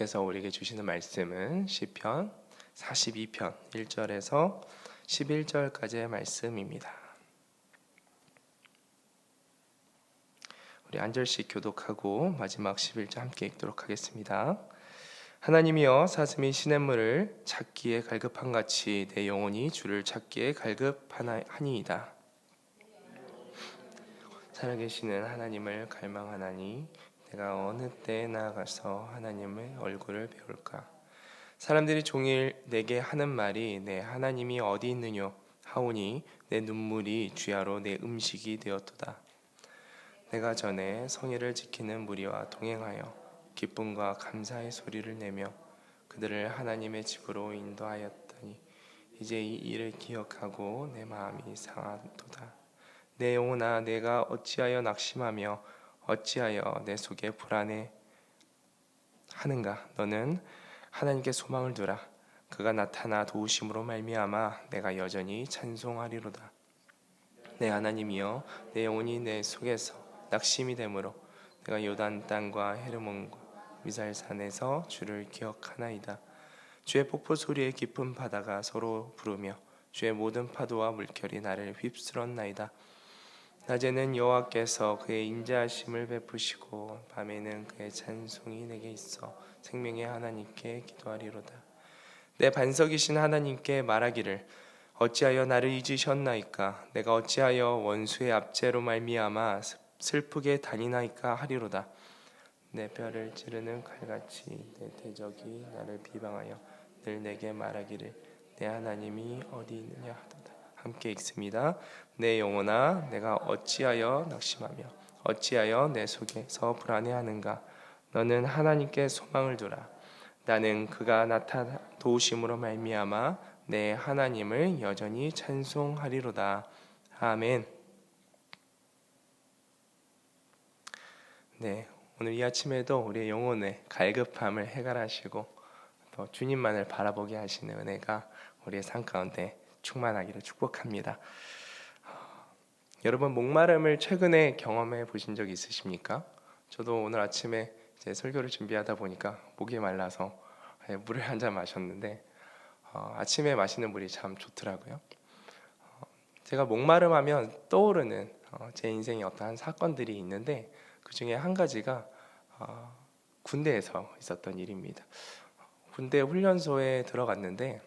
하나님께서 우리에게 주시는 말씀은 시편 42편 1절에서 11절까지의 말씀입니다. 우리 한 절씩 교독하고 마지막 11절 함께 읽도록 하겠습니다. 하나님이여, 사슴이 시냇물을 찾기에 갈급한 같이 내 영혼이 주를 찾기에 갈급하니이다. 살아계시는 하나님을 갈망하나니 내가 어느 때에 나아가서 하나님의 얼굴을 배울까? 사람들이 종일 내게 하는 말이 내 하나님이 어디 있느뇨 하오니 내 눈물이 주야로 내 음식이 되었도다. 내가 전에 성의를 지키는 무리와 동행하여 기쁨과 감사의 소리를 내며 그들을 하나님의 집으로 인도하였더니 이제 이 일을 기억하고 내 마음이 상하도다. 내 영혼아, 내가 어찌하여 낙심하며 어찌하여 내 속에 불안해 하는가? 너는 하나님께 소망을 두라. 그가 나타나 도우심으로 말미암아 내가 여전히 찬송하리로다. 내 하나님이여, 내 영혼이 내 속에서 낙심이 되므로 내가 요단 땅과 헤르몬과 미살산에서 주를 기억하나이다. 주의 폭포 소리에 깊은 바다가 서로 부르며 주의 모든 파도와 물결이 나를 휩쓸었나이다. 낮에는 여호와께서 그의 인자하심을 베푸시고 밤에는 그의 찬송이 내게 있어 생명의 하나님께 기도하리로다. 내 반석이신 하나님께 말하기를 어찌하여 나를 잊으셨나이까? 내가 어찌하여 원수의 압제로 말미암아 슬프게 다니나이까 하리로다. 내 뼈를 찌르는 칼같이 내 대적이 나를 비방하여 늘 내게 말하기를 내 하나님이 어디 있느냐 하도다. 함께 읽습니다. 내 영혼아, 내가 어찌하여 낙심하며 어찌하여 내 속에서 불안해하는가? 너는 하나님께 소망을 두라. 나는 그가 나타나 도우심으로 말미암아 내 하나님을 여전히 찬송하리로다. 아멘. 네, 오늘 이 아침에도 우리의 영혼의 갈급함을 해결하시고 또 주님만을 바라보게 하시는 은혜가 우리의 삶 가운데 충만하기를 축복합니다. 여러분, 목마름을 최근에 경험해 보신 적 있으십니까? 저도 오늘 아침에 제 설교를 준비하다 보니까 목이 말라서 물을 한 잔 마셨는데 아침에 마시는 물이 참 좋더라고요. 제가 목마름하면 떠오르는 제 인생의 어떠한 사건들이 있는데 그 중에 한 가지가 군대에서 있었던 일입니다. 군대 훈련소에 들어갔는데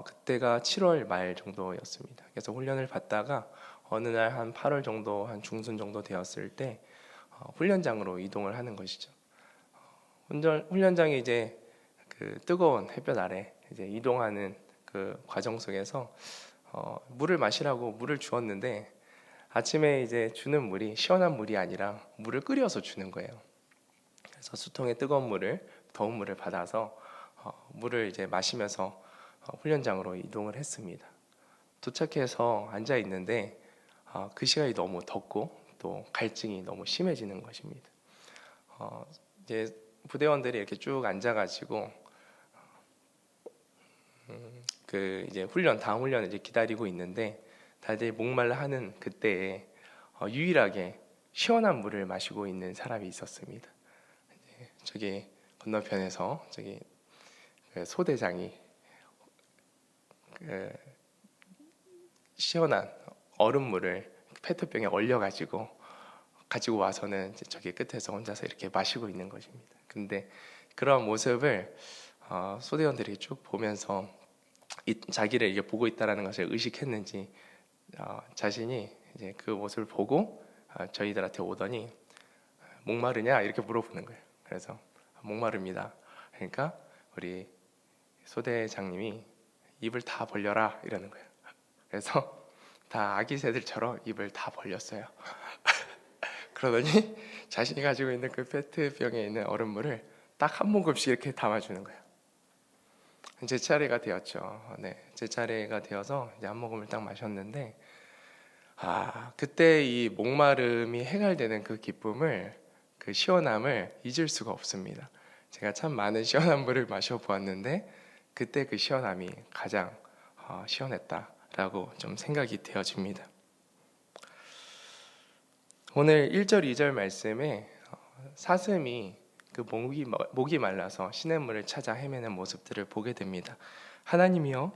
그때가 7월 말 정도였습니다. 그래서 훈련을 받다가 어느 날 한 8월 정도, 한 중순 정도 되었을 때 훈련장으로 이동을 하는 것이죠. 훈련장이 이제 그 뜨거운 햇볕 아래 이제 이동하는 그 과정 속에서 물을 마시라고 물을 주었는데 아침에 이제 주는 물이 시원한 물이 아니라 물을 끓여서 주는 거예요. 그래서 수통에 뜨거운 물을, 더운 물을 받아서 물을 이제 마시면서 훈련장으로 이동을 했습니다. 도착해서 앉아 있는데 그 시간이 너무 덥고 또 갈증이 너무 심해지는 것입니다. 이제 부대원들이 이렇게 쭉 앉아가지고 그 이제 다음 훈련을 이제 기다리고 있는데 다들 목말라 하는 그때에 유일하게 시원한 물을 마시고 있는 사람이 있었습니다. 저기 건너편에서 저기 그 소대장이 그 시원한 얼음물을 페트병에 얼려가지고 가지고 와서는 이제 저기 끝에서 혼자서 이렇게 마시고 있는 것입니다. 근데 그런 모습을 소대원들이 쭉 보면서 자기를 이게 보고 있다라는 것을 의식했는지 자신이 이제 그 모습을 보고 저희들한테 오더니 목마르냐 이렇게 물어보는 거예요. 그래서 목마릅니다. 그러니까 우리 소대장님이 입을 다 벌려라 이러는 거예요. 그래서 다 아기 새들처럼 입을 다 벌렸어요. 그러더니 자신이 가지고 있는 그 페트병에 있는 얼음물을 딱 한 모금씩 이렇게 담아주는 거예요. 제 차례가 되었죠. 네, 제 차례가 되어서 이제 한 모금을 딱 마셨는데 그때 이 목마름이 해결되는 그 기쁨을, 그 시원함을 잊을 수가 없습니다. 제가 참 많은 시원한 물을 마셔보았는데 그때 그 시원함이 가장 시원했다라고 좀 생각이 되어집니다. 오늘 1절 2절 말씀에 사슴이 그 목이 말라서 시냇물을 찾아 헤매는 모습들을 보게 됩니다. 하나님이여,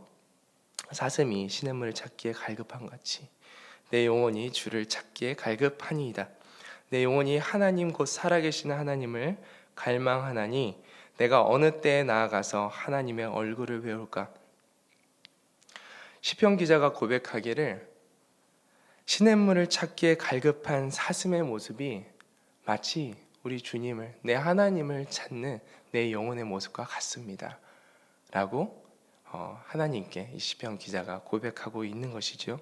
사슴이 시냇물을 찾기에 갈급한 같이 내 영혼이 주를 찾기에 갈급하니이다. 내 영혼이 하나님 곧 살아계시는 하나님을 갈망하나니 내가 어느 때에 나아가서 하나님의 얼굴을 배울까? 시편 기자가 고백하기를 시냇물을 찾기에 갈급한 사슴의 모습이 마치 우리 주님을, 내 하나님을 찾는 내 영혼의 모습과 같습니다 라고 하나님께 이 시편 기자가 고백하고 있는 것이죠.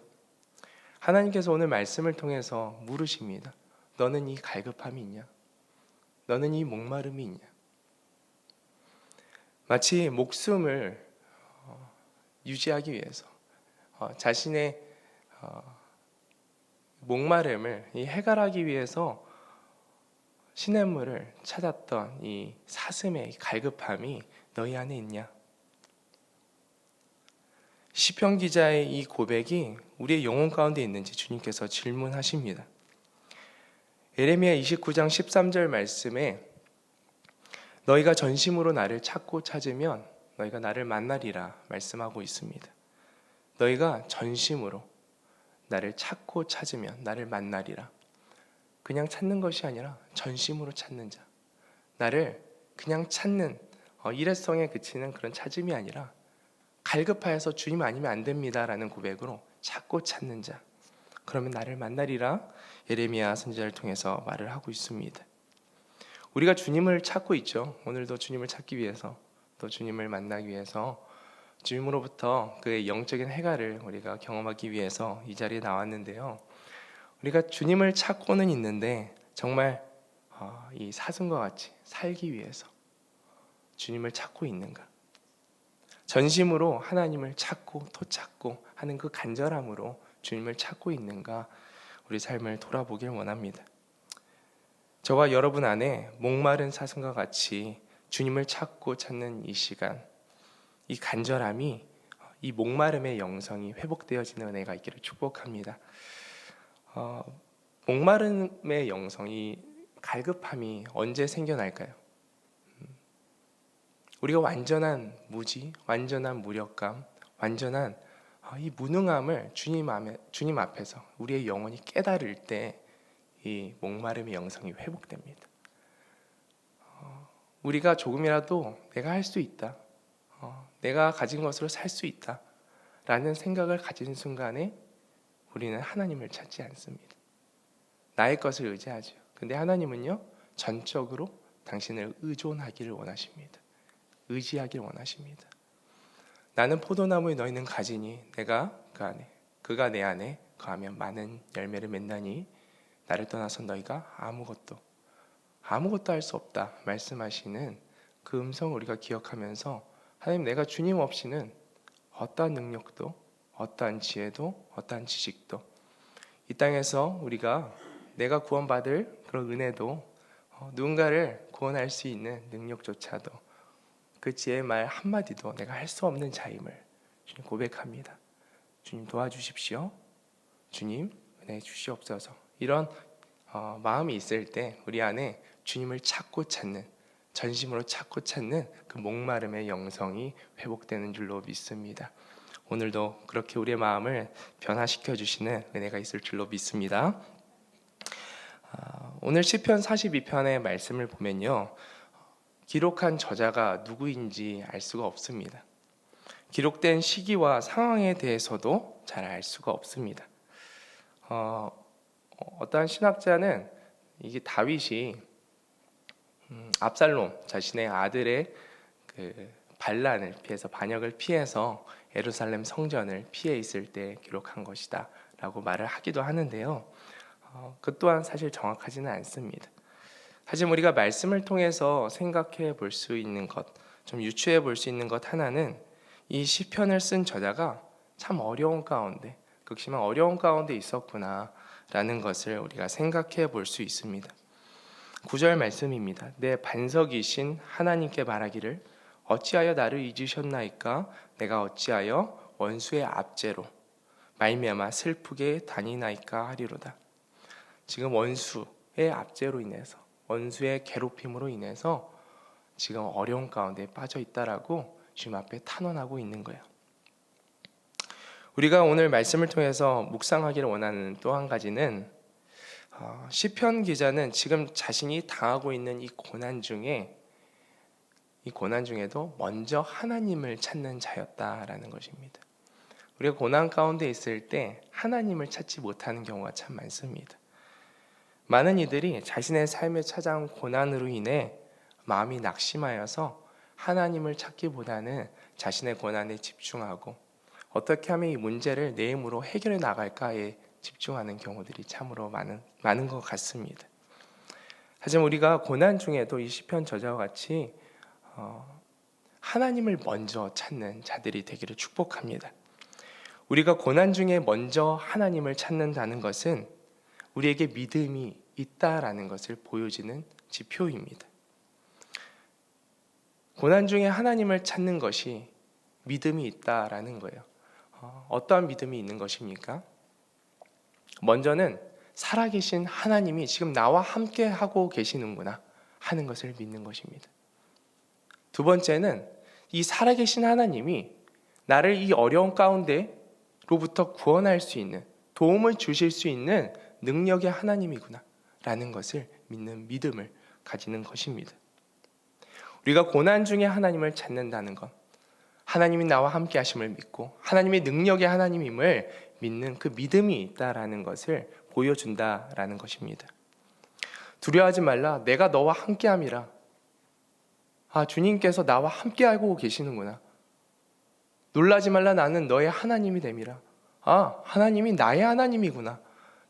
하나님께서 오늘 말씀을 통해서 물으십니다. 너는 이 갈급함이 있냐? 너는 이 목마름이 있냐? 마치 목숨을 유지하기 위해서 자신의 목마름을 해결하기 위해서 시냇물을 찾았던 이 사슴의 갈급함이 너희 안에 있냐? 시편 기자의 이 고백이 우리의 영혼 가운데 있는지 주님께서 질문하십니다. 예레미야 29장 13절 말씀에 너희가 전심으로 나를 찾고 찾으면 너희가 나를 만나리라 말씀하고 있습니다. 너희가 전심으로 나를 찾고 찾으면 나를 만나리라. 그냥 찾는 것이 아니라 전심으로 찾는 자, 나를 그냥 찾는 일회성에 그치는 그런 찾음이 아니라 갈급하여서 주님 아니면 안 됩니다 라는 고백으로 찾고 찾는 자, 그러면 나를 만나리라 예레미야 선지자를 통해서 말을 하고 있습니다. 우리가 주님을 찾고 있죠. 오늘도 주님을 찾기 위해서, 또 주님을 만나기 위해서, 주님으로부터 그의 영적인 해갈을 우리가 경험하기 위해서 이 자리에 나왔는데요. 우리가 주님을 찾고는 있는데 정말 이 사슴과 같이 살기 위해서 주님을 찾고 있는가? 전심으로 하나님을 찾고 또 찾고 하는 그 간절함으로 주님을 찾고 있는가? 우리 삶을 돌아보길 원합니다. 저와 여러분 안에 목마른 사슴과 같이 주님을 찾고 찾는 이 시간, 이 간절함이, 이 목마름의 영성이 회복되어지는 은혜가 있기를 축복합니다. 목마름의 영성이, 갈급함이 언제 생겨날까요? 우리가 완전한 무지, 완전한 무력감, 완전한 이 무능함을 주님 앞에서 우리의 영혼이 깨달을 때 이 목마름의 영성이 회복됩니다. 우리가 조금이라도 내가 할 수 있다, 내가 가진 것으로 살 수 있다 라는 생각을 가진 순간에 우리는 하나님을 찾지 않습니다. 나의 것을 의지하죠. 근데 하나님은요, 전적으로 당신을 의존하기를 원하십니다. 의지하기를 원하십니다. 나는 포도나무에 너희는 가지니 내가 그 안에, 그가 내 안에 거하면 많은 열매를 맺나니 나를 떠나서 너희가 아무것도 할 수 없다 말씀하시는 그 음성을 우리가 기억하면서, 하나님, 내가 주님 없이는 어떠한 능력도, 어떠한 지혜도, 어떠한 지식도, 이 땅에서 우리가 내가 구원받을 그런 은혜도, 누군가를 구원할 수 있는 능력조차도, 그 지혜의 말 한마디도 내가 할 수 없는 자임을 주님 고백합니다. 주님 도와주십시오. 주님 은혜 주시옵소서. 이런 마음이 있을 때 우리 안에 주님을 찾고 찾는, 전심으로 찾고 찾는 그 목마름의 영성이 회복되는 줄로 믿습니다. 오늘도 그렇게 우리의 마음을 변화시켜 주시는 은혜가 있을 줄로 믿습니다. 오늘 시편 42편의 말씀을 보면요, 기록한 저자가 누구인지 알 수가 없습니다. 기록된 시기와 상황에 대해서도 잘 알 수가 없습니다. 어떠한 신학자는 이게 다윗이 압살롬 자신의 아들의 그 반란을 피해서, 반역을 피해서 예루살렘 성전을 피해 있을 때 기록한 것이다 라고 말을 하기도 하는데요, 그 또한 사실 정확하지는 않습니다. 하지만 우리가 말씀을 통해서 생각해 볼 수 있는 것, 좀 유추해 볼 수 있는 것 하나는, 이 시편을 쓴 저자가 참 어려운 가운데, 극심한 어려운 가운데 있었구나 라는 것을 우리가 생각해 볼 수 있습니다. 9절 말씀입니다. 내 반석이신 하나님께 말하기를 어찌하여 나를 잊으셨나이까? 내가 어찌하여 원수의 압제로 말미암아 슬프게 다니나이까 하리로다. 지금 원수의 압제로 인해서, 원수의 괴롭힘으로 인해서 지금 어려운 가운데 빠져 있다라고 주님 앞에 탄원하고 있는 거예요. 우리가 오늘 말씀을 통해서 묵상하기를 원하는 또 한 가지는 시편 기자는 지금 자신이 당하고 있는 이 고난 중에도 먼저 하나님을 찾는 자였다라는 것입니다. 우리가 고난 가운데 있을 때 하나님을 찾지 못하는 경우가 참 많습니다. 많은 이들이 자신의 삶에 찾아온 고난으로 인해 마음이 낙심하여서 하나님을 찾기보다는 자신의 고난에 집중하고 어떻게 하면 이 문제를 내 힘으로 해결해 나갈까에 집중하는 경우들이 참으로 많은 것 같습니다. 하지만 우리가 고난 중에도 이 시편 저자와 같이 하나님을 먼저 찾는 자들이 되기를 축복합니다. 우리가 고난 중에 먼저 하나님을 찾는다는 것은 우리에게 믿음이 있다라는 것을 보여주는 지표입니다. 고난 중에 하나님을 찾는 것이 믿음이 있다라는 거예요. 어떠한 믿음이 있는 것입니까? 먼저는 살아계신 하나님이 지금 나와 함께 하고 계시는구나 하는 것을 믿는 것입니다. 두 번째는 이 살아계신 하나님이 나를 이 어려운 가운데로부터 구원할 수 있는, 도움을 주실 수 있는 능력의 하나님이구나 라는 것을 믿는 믿음을 가지는 것입니다. 우리가 고난 중에 하나님을 찾는다는 것, 하나님이 나와 함께 하심을 믿고 하나님의 능력의 하나님임을 믿는 그 믿음이 있다라는 것을 보여준다라는 것입니다. 두려워하지 말라, 내가 너와 함께함이라. 주님께서 나와 함께하고 계시는구나. 놀라지 말라, 나는 너의 하나님이 됨이라. 하나님이 나의 하나님이구나.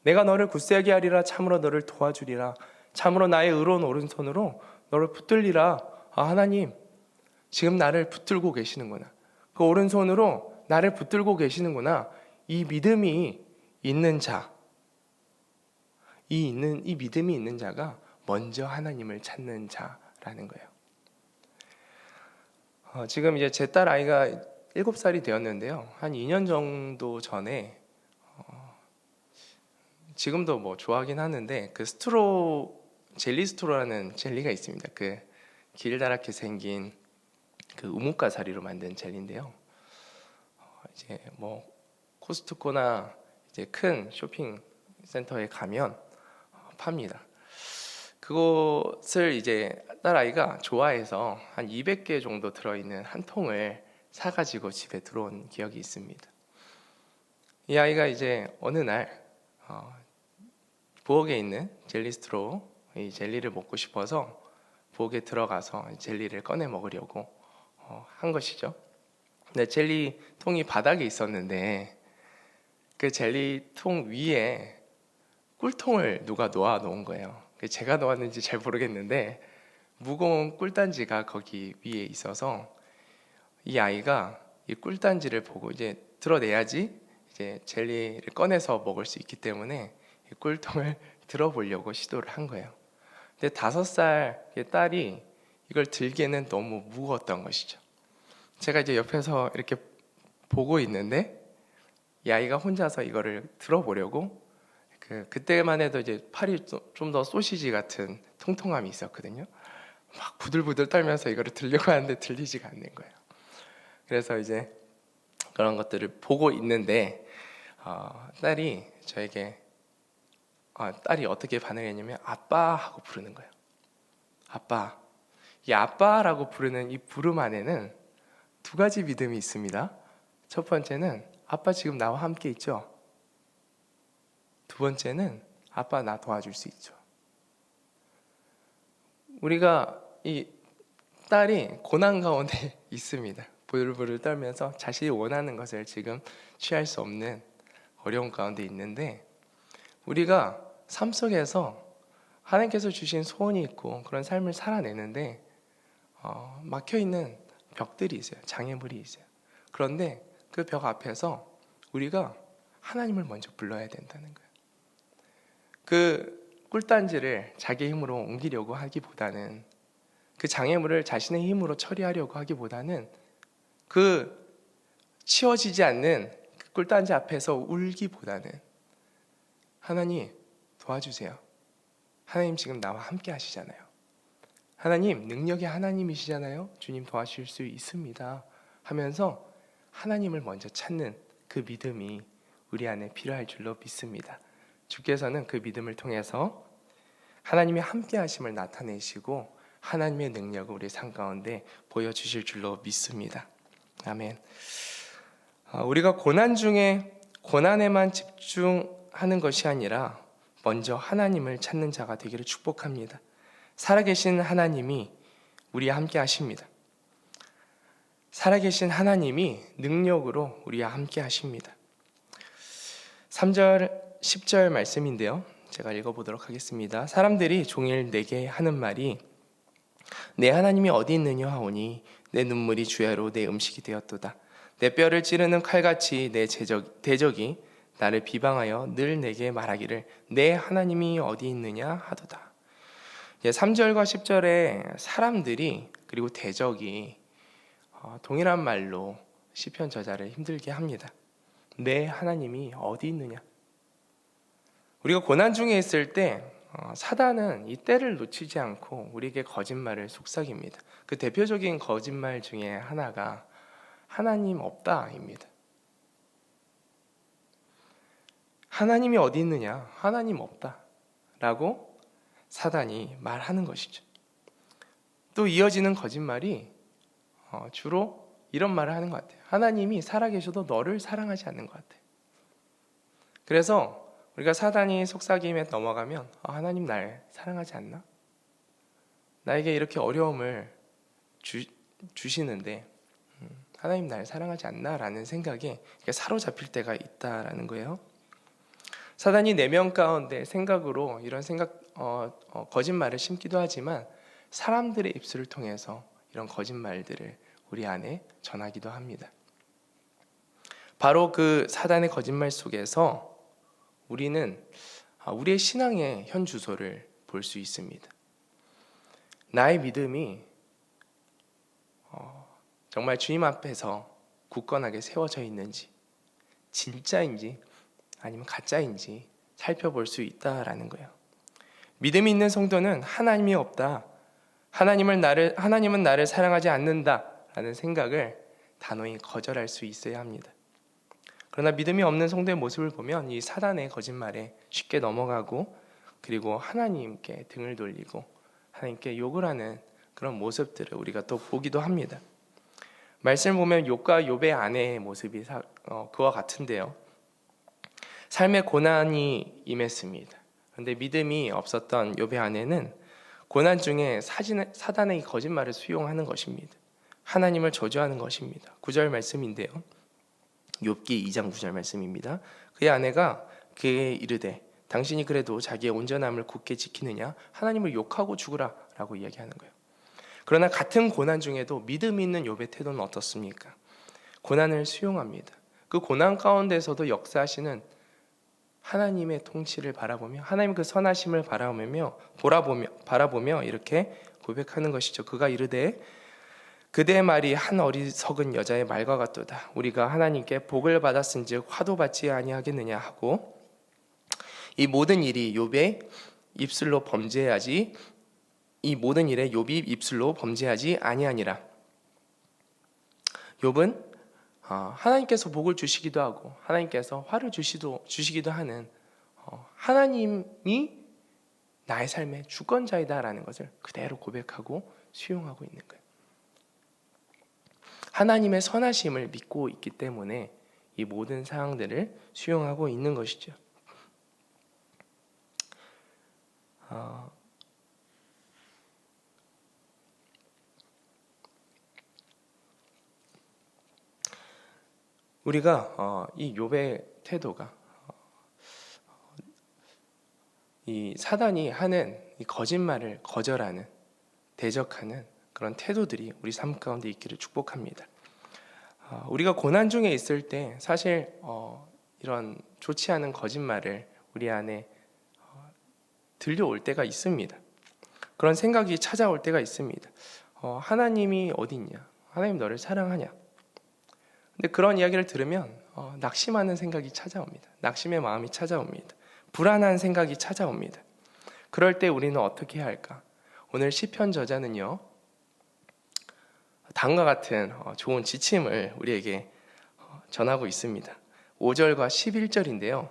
내가 너를 굳세게 하리라. 참으로 너를 도와주리라. 참으로 나의 의로운 오른손으로 너를 붙들리라. 하나님 지금 나를 붙들고 계시는구나. 그 오른손으로 나를 붙들고 계시는구나. 이 믿음이 있는 자, 이 믿음이 있는 자가 먼저 하나님을 찾는 자라는 거예요. 지금 이제 제 딸 아이가 7살이 되었는데요. 한 2년 정도 전에 지금도 뭐 좋아하긴 하는데 그 젤리 스트로라는 젤리가 있습니다. 그 길다랗게 생긴 그 우뭇가사리로 만든 젤리인데요. 이제 뭐 코스트코나 이제 큰 쇼핑 센터에 가면 팝니다. 그것을 이제 딸아이가 좋아해서 한 200개 정도 들어있는 한 통을 사가지고 집에 들어온 기억이 있습니다. 이 아이가 이제 어느 날 부엌에 있는 젤리스트로 이 젤리를 먹고 싶어서 부엌에 들어가서 젤리를 꺼내 먹으려고 한 것이죠. 근데 젤리통이 바닥에 있었는데 그 젤리통 위에 꿀통을 누가 놓아 놓은 거예요. 제가 놓았는지 잘 모르겠는데 무거운 꿀단지가 거기 위에 있어서 이 아이가 이 꿀단지를 보고 이제 들어내야지 이제 젤리를 꺼내서 먹을 수 있기 때문에 이 꿀통을 들어보려고 시도를 한 거예요. 근데 5살 딸이 이걸 들기에는 너무 무거웠던 것이죠. 제가 이제 옆에서 이렇게 보고 있는데 이 아이가 혼자서 이거를 들어보려고 그때만 해도 이제 팔이 좀 더 소시지 같은 통통함이 있었거든요. 막 부들부들 떨면서 이거를 들려고 하는데 들리지가 않는 거예요. 그래서 이제 그런 것들을 보고 있는데 딸이 저에게 딸이 어떻게 반응했냐면 아빠 하고 부르는 거예요. 아빠. 이 아빠라고 부르는 이 부름 안에는 두 가지 믿음이 있습니다. 첫 번째는 아빠 지금 나와 함께 있죠. 두 번째는 아빠 나 도와줄 수 있죠. 우리가 이 딸이 고난 가운데 있습니다. 부들부들 떨면서 자신이 원하는 것을 지금 취할 수 없는 어려운 가운데 있는데 우리가 삶 속에서 하나님께서 주신 소원이 있고 그런 삶을 살아내는데 막혀있는 벽들이 있어요. 장애물이 있어요. 그런데 그 벽 앞에서 우리가 하나님을 먼저 불러야 된다는 거예요. 그 꿀단지를 자기 힘으로 옮기려고 하기보다는 그 장애물을 자신의 힘으로 처리하려고 하기보다는 그 치워지지 않는 그 꿀단지 앞에서 울기보다는 하나님 도와주세요. 하나님 지금 나와 함께 하시잖아요. 하나님 능력의 하나님이시잖아요. 주님 도와주실 수 있습니다 하면서 하나님을 먼저 찾는 그 믿음이 우리 안에 필요할 줄로 믿습니다. 주께서는 그 믿음을 통해서 하나님의 함께 하심을 나타내시고 하나님의 능력을 우리 삶 가운데 보여주실 줄로 믿습니다. 아멘. 우리가 고난 중에 고난에만 집중하는 것이 아니라 먼저 하나님을 찾는 자가 되기를 축복합니다. 살아계신 하나님이 우리와 함께 하십니다. 살아계신 하나님이 능력으로 우리와 함께 하십니다. 3절 10절 말씀인데요, 제가 읽어보도록 하겠습니다. 사람들이 종일 내게 하는 말이 내 하나님이 어디 있느냐 하오니 내 눈물이 주야로 내 음식이 되었도다. 내 뼈를 찌르는 칼같이 내 대적이 나를 비방하여 늘 내게 말하기를 내 하나님이 어디 있느냐 하도다. 3절과 10절에 사람들이 그리고 대적이 동일한 말로 시편 저자를 힘들게 합니다. 내 하나님이 어디 있느냐. 우리가 고난 중에 있을 때 사단은 이 때를 놓치지 않고 우리에게 거짓말을 속삭입니다. 그 대표적인 거짓말 중에 하나가 하나님 없다입니다. 하나님이 어디 있느냐, 하나님 없다 라고 사단이 말하는 것이죠. 또 이어지는 거짓말이 주로 이런 말을 하는 것 같아요. 하나님이 살아계셔도 너를 사랑하지 않는 것 같아요. 그래서 우리가 사단이 속삭임에 넘어가면 하나님 날 사랑하지 않나? 나에게 이렇게 어려움을 주시는데 하나님 날 사랑하지 않나? 라는 생각에 사로잡힐 때가 있다라는 거예요. 사단이 내면 가운데 생각으로 이런 거짓말을 심기도 하지만 사람들의 입술을 통해서 이런 거짓말들을 우리 안에 전하기도 합니다. 바로 그 사단의 거짓말 속에서 우리는 우리의 신앙의 현 주소를 볼 수 있습니다. 나의 믿음이 정말 주님 앞에서 굳건하게 세워져 있는지, 진짜인지 아니면 가짜인지 살펴볼 수 있다라는 거예요. 믿음이 있는 성도는 하나님이 없다, 하나님은 나를 사랑하지 않는다라는 생각을 단호히 거절할 수 있어야 합니다. 그러나 믿음이 없는 성도의 모습을 보면 이 사단의 거짓말에 쉽게 넘어가고 그리고 하나님께 등을 돌리고 하나님께 욕을 하는 그런 모습들을 우리가 또 보기도 합니다. 말씀을 보면 욥과 욥의 아내의 모습이 그와 같은데요. 삶의 고난이 임했습니다. 그런데 믿음이 없었던 욥의 아내는 고난 중에 사단의 거짓말을 수용하는 것입니다. 하나님을 저주하는 것입니다. 9절 말씀인데요, 욥기 2장 9절 말씀입니다. 그의 아내가 그에게 이르되 당신이 그래도 자기의 온전함을 굳게 지키느냐, 하나님을 욕하고 죽으라 라고 이야기하는 거예요. 그러나 같은 고난 중에도 믿음 있는 욥의 태도는 어떻습니까? 고난을 수용합니다. 그 고난 가운데서도 역사하시는 하나님의 통치를 바라보며 하나님의 그 선하심을 바라보며 이렇게 고백하는 것이죠. 그가 이르되 그대의 말이 한 어리석은 여자의 말과 같도다. 우리가 하나님께 복을 받았은즉 화도 받지 아니하겠느냐 하고 이 모든 일에 욥이 입술로 범죄하지 아니하니라. 욥은 하나님께서 복을 주시기도 하고 하나님께서 화를 주시기도 하는 하나님이 나의 삶의 주권자이다라는 것을 그대로 고백하고 수용하고 있는 거예요. 하나님의 선하심을 믿고 있기 때문에 이 모든 상황들을 수용하고 있는 것이죠. 우리가 이 욥의 태도가 이 사단이 하는 이 거짓말을 거절하는, 대적하는 그런 태도들이 우리 삶 가운데 있기를 축복합니다. 우리가 고난 중에 있을 때 사실 이런 좋지 않은 거짓말을 우리 안에 들려올 때가 있습니다. 그런 생각이 찾아올 때가 있습니다. 하나님이 어디 있냐? 하나님 너를 사랑하냐? 근데 그런 이야기를 들으면 낙심하는 생각이 찾아옵니다. 낙심의 마음이 찾아옵니다. 불안한 생각이 찾아옵니다. 그럴 때 우리는 어떻게 해야 할까? 오늘 시편 저자는요, 다음과 같은 좋은 지침을 우리에게 전하고 있습니다. 5절과 11절인데요.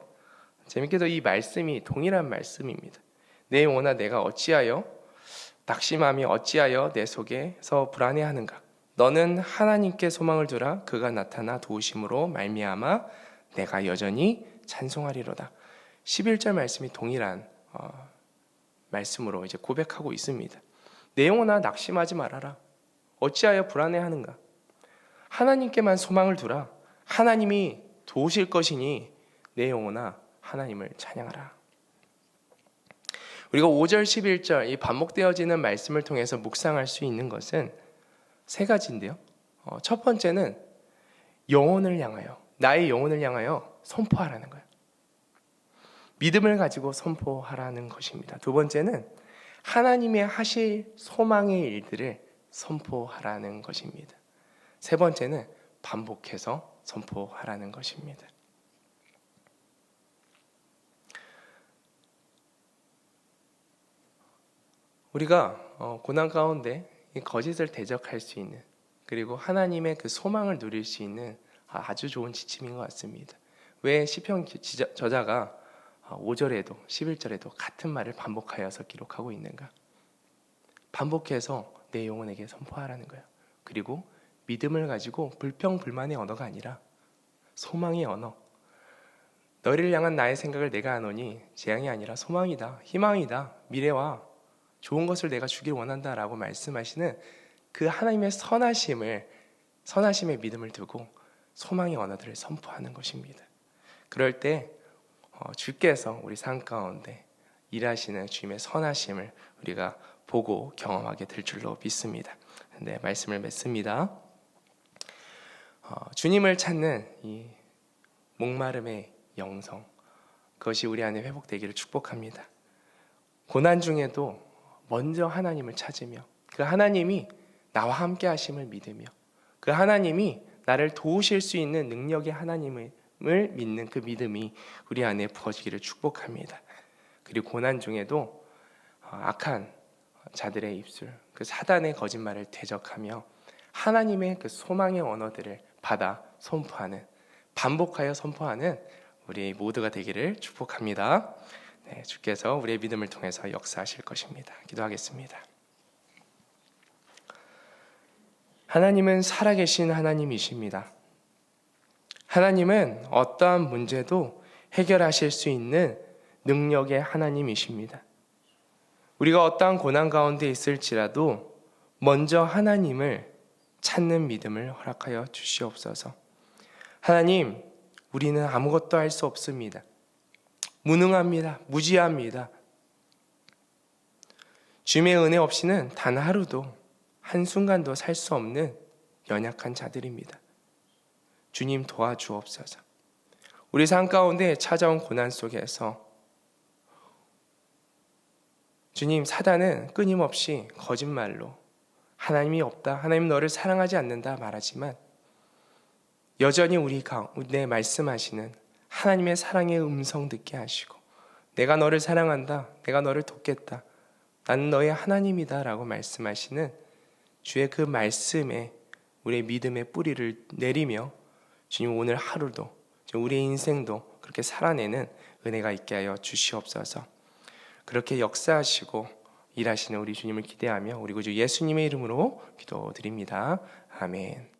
재밌게도 이 말씀이 동일한 말씀입니다. 내 영혼아 내가 어찌하여 낙심함이 어찌하여 내 속에서 불안해하는가? 너는 하나님께 소망을 두라. 그가 나타나 도우심으로 말미암아 내가 여전히 찬송하리로다. 11절 말씀이 동일한 말씀으로 이제 고백하고 있습니다. 내 영혼아 낙심하지 말아라. 어찌하여 불안해하는가? 하나님께만 소망을 두라. 하나님이 도우실 것이니 내 영혼아 하나님을 찬양하라. 우리가 5절 11절 이 반복되어지는 말씀을 통해서 묵상할 수 있는 것은 세 가지인데요. 첫 번째는 영혼을 향하여, 나의 영혼을 향하여 선포하라는 거예요. 믿음을 가지고 선포하라는 것입니다. 두 번째는 하나님의 하실 소망의 일들을 선포하라는 것입니다. 세 번째는 반복해서 선포하라는 것입니다. 우리가 고난 가운데 거짓을 대적할 수 있는, 그리고 하나님의 그 소망을 누릴 수 있는 아주 좋은 지침인 것 같습니다. 왜 시편 저자가 5절에도 11절에도 같은 말을 반복하여서 기록하고 있는가? 반복해서 내 영혼에게 선포하라는 거예요. 그리고 믿음을 가지고 불평불만의 언어가 아니라 소망의 언어. 너희를 향한 나의 생각을 내가 아노니 재앙이 아니라 소망이다, 희망이다, 미래와 좋은 것을 내가 주길 원한다라고 말씀하시는 그 하나님의 선하심의 믿음을 두고 소망의 언어들을 선포하는 것입니다. 그럴 때 주께서 우리 삶 가운데 일하시는 주님의 선하심을 우리가 보고 경험하게 될 줄로 믿습니다. 네, 말씀을 맺습니다. 주님을 찾는 이 목마름의 영성, 그것이 우리 안에 회복되기를 축복합니다. 고난 중에도 먼저 하나님을 찾으며 그 하나님이 나와 함께 하심을 믿으며 그 하나님이 나를 도우실 수 있는 능력의 하나님을 믿는 그 믿음이 우리 안에 부어지기를 축복합니다. 그리고 고난 중에도 악한 자들의 입술, 그 사단의 거짓말을 대적하며 하나님의 그 소망의 언어들을 받아 선포하는, 반복하여 선포하는 우리 모두가 되기를 축복합니다. 네, 주께서 우리의 믿음을 통해서 역사하실 것입니다. 기도하겠습니다. 하나님은 살아계신 하나님이십니다. 하나님은 어떠한 문제도 해결하실 수 있는 능력의 하나님이십니다. 우리가 어떠한 고난 가운데 있을지라도 먼저 하나님을 찾는 믿음을 허락하여 주시옵소서. 하나님, 우리는 아무것도 할 수 없습니다. 무능합니다. 무지합니다. 주님의 은혜 없이는 단 하루도, 한순간도 살 수 없는 연약한 자들입니다. 주님 도와주옵소서. 우리 삶 가운데 찾아온 고난 속에서 주님, 사단은 끊임없이 거짓말로 하나님이 없다, 하나님 너를 사랑하지 않는다 말하지만 여전히 우리 가운데 말씀하시는 하나님의 사랑의 음성 듣게 하시고 내가 너를 사랑한다, 내가 너를 돕겠다, 나는 너의 하나님이다 라고 말씀하시는 주의 그 말씀에 우리의 믿음의 뿌리를 내리며 주님 오늘 하루도, 우리의 인생도 그렇게 살아내는 은혜가 있게 하여 주시옵소서. 그렇게 역사하시고 일하시는 우리 주님을 기대하며 우리 구주 예수님의 이름으로 기도드립니다. 아멘.